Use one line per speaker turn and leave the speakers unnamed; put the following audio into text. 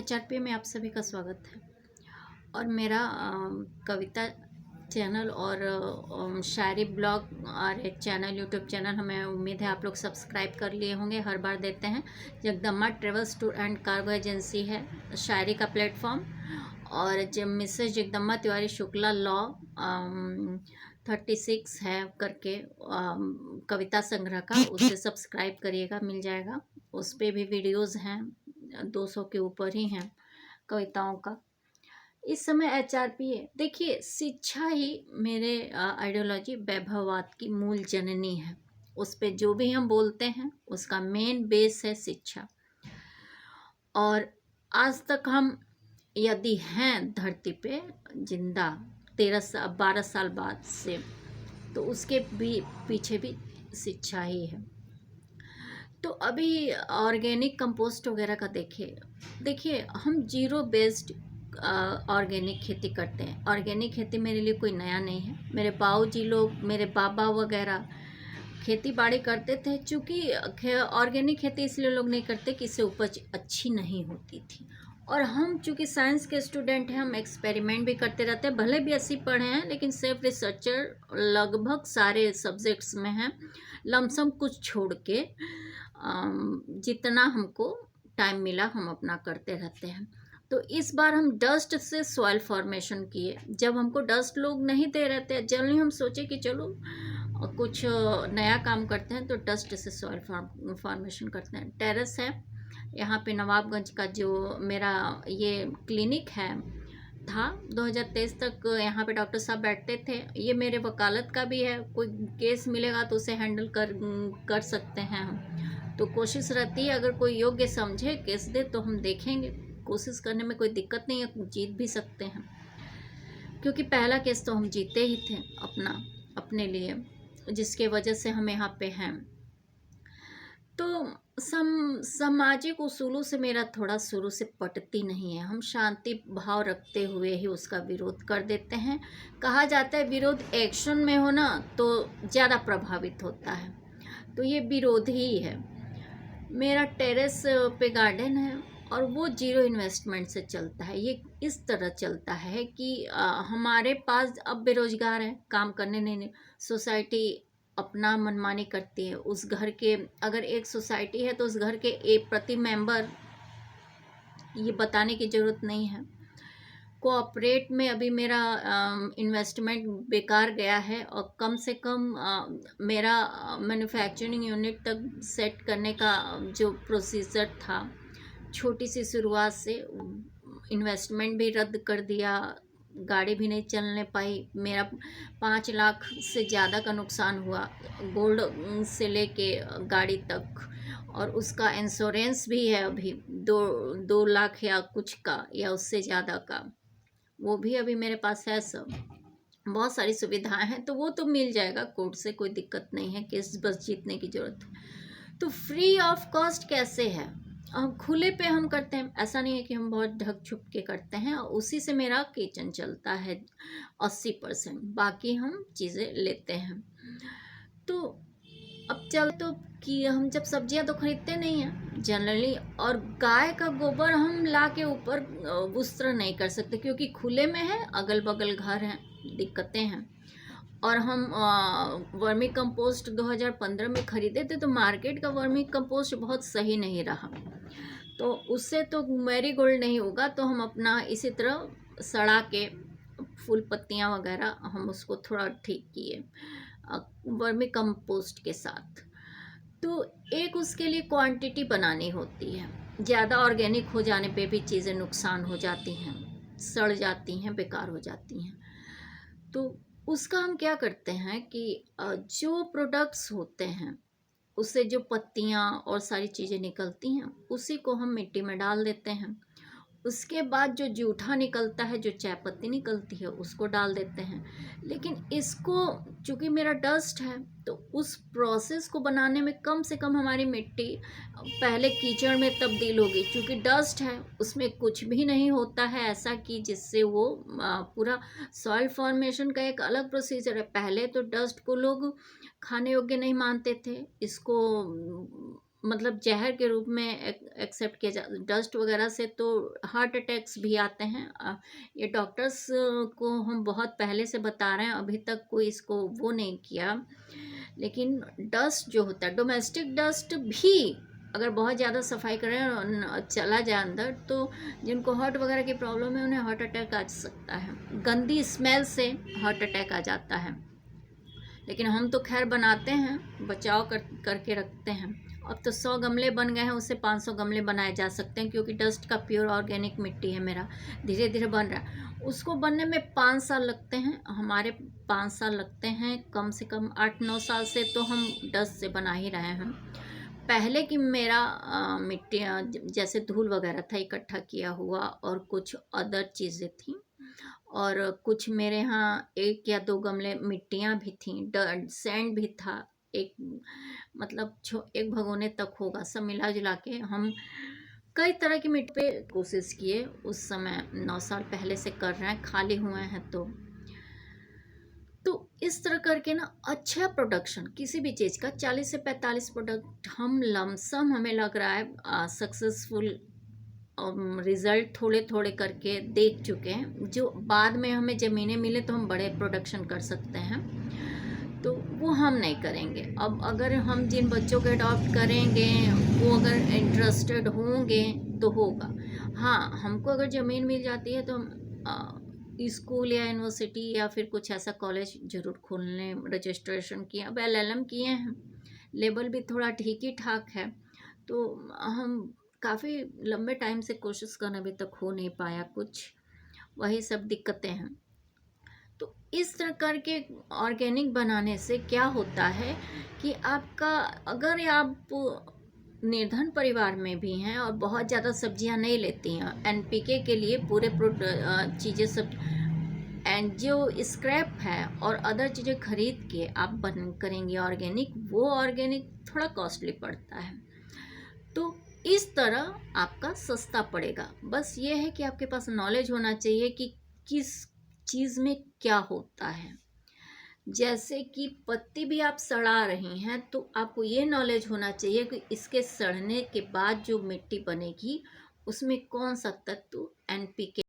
HRP में आप सभी का स्वागत है। और मेरा कविता चैनल और शायरी ब्लॉग और एक चैनल यूट्यूब चैनल हमें उम्मीद है आप लोग सब्सक्राइब कर लिए होंगे। हर बार देते हैं। Jagdamba travels tour and cargo agency है शायरी का प्लेटफॉर्म। और जब मिसेज जगदम्बा तिवारी शुक्ला लॉ 36 है करके कविता संग्रह का, उसे सब्सक्राइब करिएगा, मिल जाएगा। उस पर भी वीडियोज़ हैं, 200 के ऊपर ही हैं कविताओं का। इस समय एचआरपी है। देखिए, शिक्षा ही मेरे आइडियोलॉजी वैभववाद की मूल जननी है। उस पे जो भी हम बोलते हैं उसका मेन बेस है शिक्षा। और आज तक हम यदि हैं धरती पे जिंदा 12 साल बाद से, तो उसके भी पीछे भी शिक्षा ही है। तो अभी ऑर्गेनिक कंपोस्ट वगैरह का देखिए हम जीरो बेस्ड ऑर्गेनिक खेती करते हैं। ऑर्गेनिक खेती मेरे लिए कोई नया नहीं है। मेरे बाऊजी लोग, मेरे बाबा वगैरह खेती बाड़ी करते थे। चूँकि ऑर्गेनिक खेती इसलिए लोग नहीं करते कि इससे उपज अच्छी नहीं होती थी। और हम चूँकि साइंस के स्टूडेंट हैं, हम एक्सपेरिमेंट भी करते रहते हैं। भले BSc पढ़े हैं, लेकिन सेल्फ रिसर्चर लगभग सारे सब्जेक्ट्स में हैं, लमसम कुछ छोड़ के। जितना हमको टाइम मिला हम अपना करते रहते हैं। तो इस बार हम डस्ट से सॉइल फॉर्मेशन किए। जब हमको डस्ट लोग नहीं दे रहे थे, जनरली हम सोचे कि चलो कुछ नया काम करते हैं, तो डस्ट से सॉइल फॉर्मेशन करते हैं। टेरेस है यहाँ पे नवाबगंज का, जो मेरा ये क्लिनिक है था 2023 तक यहाँ पे डॉक्टर साहब बैठते थे। ये मेरे वकालत का भी है। कोई केस मिलेगा तो उसे हैंडल कर सकते हैं हम। तो कोशिश रहती है, अगर कोई योग्य समझे केस दे तो हम देखेंगे। कोशिश करने में कोई दिक्कत नहीं है, जीत भी सकते हैं। क्योंकि पहला केस तो हम जीते ही थे अपने लिए, जिसके वजह से हम यहाँ पे हैं। तो सामाजिक उसूलों से मेरा थोड़ा शुरू से पटती नहीं है। हम शांति भाव रखते हुए ही उसका विरोध कर देते हैं। कहा जाता है विरोध एक्शन में हो ना तो ज़्यादा प्रभावित होता है। तो ये विरोध ही है। मेरा टेरेस पे गार्डन है और वो जीरो इन्वेस्टमेंट से चलता है। ये इस तरह चलता है कि हमारे पास अब बेरोजगार है, काम करने नहीं, सोसाइटी अपना मनमानी करती है। उस घर के, अगर एक सोसाइटी है तो उस घर के एक प्रति मेंबर, ये बताने की ज़रूरत नहीं है। कोऑपरेट में अभी मेरा इन्वेस्टमेंट बेकार गया है। और कम से कम मेरा मैन्युफैक्चरिंग यूनिट तक सेट करने का जो प्रोसीजर था, छोटी सी शुरुआत से इन्वेस्टमेंट भी रद्द कर दिया, गाड़ी भी नहीं चलने पाई। मेरा 5 लाख से ज़्यादा का नुकसान हुआ, गोल्ड से लेके गाड़ी तक। और उसका इंश्योरेंस भी है अभी 2 लाख या कुछ का, या उससे ज़्यादा का, वो भी अभी मेरे पास है। सब बहुत सारी सुविधाएं हैं, तो वो तो मिल जाएगा कोर्ट से, कोई दिक्कत नहीं है। केस बस जीतने की ज़रूरत है। तो फ्री ऑफ कॉस्ट कैसे है? खुले पे हम करते हैं, ऐसा नहीं है कि हम बहुत ढक छुप के करते हैं। और उसी से मेरा किचन चलता है 80%, बाकी हम चीज़ें लेते हैं। तो अब चल तो कि हम जब सब्जियां तो खरीदते नहीं हैं जनरली, और गाय का गोबर हम ला के ऊपर उस तरह नहीं कर सकते, क्योंकि खुले में है, अगल बगल घर हैं, दिक्कतें हैं। और हम वर्मी कंपोस्ट 2015 में ख़रीदे थे, तो मार्केट का वर्मी कंपोस्ट बहुत सही नहीं रहा, तो उससे तो मैरी गोल्ड नहीं होगा। तो हम अपना इसी तरह सड़ा के फूल पत्तियाँ वगैरह हम उसको थोड़ा ठीक किए वर्मी कंपोस्ट के साथ। तो एक उसके लिए क्वांटिटी बनानी होती है। ज़्यादा ऑर्गेनिक हो जाने पे भी चीज़ें नुकसान हो जाती हैं, सड़ जाती हैं, बेकार हो जाती हैं। तो उसका हम क्या करते हैं कि जो प्रोडक्ट्स होते हैं, उससे जो पत्तियाँ और सारी चीज़ें निकलती हैं, उसी को हम मिट्टी में डाल देते हैं। उसके बाद जो जूठा निकलता है, जो चाय पत्ती निकलती है, उसको डाल देते हैं। लेकिन इसको, चूँकि मेरा डस्ट है, तो उस प्रोसेस को बनाने में कम से कम हमारी मिट्टी पहले कीचड़ में तब्दील होगी। चूँकि डस्ट है, उसमें कुछ भी नहीं होता है ऐसा कि जिससे वो पूरा सॉइल फॉर्मेशन का एक अलग प्रोसीजर है। पहले तो डस्ट को लोग खाने योग्य नहीं मानते थे, इसको मतलब जहर के रूप में एक्सेप्ट किया जा, डस्ट वगैरह से तो हार्ट अटैक्स भी आते हैं। ये डॉक्टर्स को हम बहुत पहले से बता रहे हैं, अभी तक कोई इसको वो नहीं किया। लेकिन डस्ट जो होता है, डोमेस्टिक डस्ट भी अगर बहुत ज़्यादा सफाई करें और चला जाए अंदर, तो जिनको हार्ट वगैरह की प्रॉब्लम है उन्हें हार्ट अटैक आ सकता है। गंदी स्मेल से हार्ट अटैक आ जाता है। लेकिन हम तो खैर बनाते हैं, बचाव करके रखते हैं। अब तो 100 गमले बन गए हैं, उससे 500 गमले बनाए जा सकते हैं, क्योंकि डस्ट का प्योर ऑर्गेनिक मिट्टी है मेरा, धीरे धीरे बन रहा है। उसको बनने में 5 साल लगते हैं, हमारे 5 साल लगते हैं, कम से कम 8-9 साल से तो हम डस्ट से बना ही रहे हैं। पहले की मेरा मिट्टी जैसे धूल वगैरह था इकट्ठा किया हुआ, और कुछ अदर चीज़ें थी, और कुछ मेरे यहाँ 1 या 2 गमले मिट्टियाँ भी थीं, सैंड भी था, एक मतलब एक भगोने तक होगा। सब मिला जुला के हम कई तरह की मिट्टी पे कोशिश किए। उस समय 9 साल पहले से कर रहे हैं, खाली हुए हैं तो इस तरह करके ना अच्छा प्रोडक्शन किसी भी चीज़ का 40 से 45 प्रोडक्ट हम लमसम, हमें लग रहा है सक्सेसफुल रिज़ल्ट थोड़े थोड़े करके देख चुके हैं। जो बाद में हमें ज़मीनें मिले तो हम बड़े प्रोडक्शन कर सकते हैं, तो वो हम नहीं करेंगे। अब अगर हम जिन बच्चों को अडॉप्ट करेंगे वो अगर इंटरेस्टेड होंगे तो होगा। हाँ, हमको अगर ज़मीन मिल जाती है तो हम स्कूल या यूनिवर्सिटी या फिर कुछ ऐसा कॉलेज ज़रूर खोलने रजिस्ट्रेशन किए। अब LLM किए हैं, लेवल भी थोड़ा ठीक ही ठाक है, तो हम काफ़ी लंबे टाइम से कोशिश करने अभी तक हो नहीं पाया कुछ, वही सब दिक्कतें हैं। तो इस तरह करके ऑर्गेनिक बनाने से क्या होता है कि आपका, अगर आप निर्धन परिवार में भी हैं और बहुत ज़्यादा सब्जियां नहीं लेती हैं, NPK के लिए पूरे चीज़ें सब एंड जो स्क्रैप है और अदर चीज़ें खरीद के आप बन करेंगे ऑर्गेनिक, वो ऑर्गेनिक थोड़ा कॉस्टली पड़ता है। तो इस तरह आपका सस्ता पड़ेगा। बस ये है कि आपके पास नॉलेज होना चाहिए कि किस चीज़ में क्या होता है। जैसे कि पत्ती भी आप सड़ा रही हैं, तो आपको ये नॉलेज होना चाहिए कि इसके सड़ने के बाद जो मिट्टी बनेगी उसमें कौन सा तत्व NPK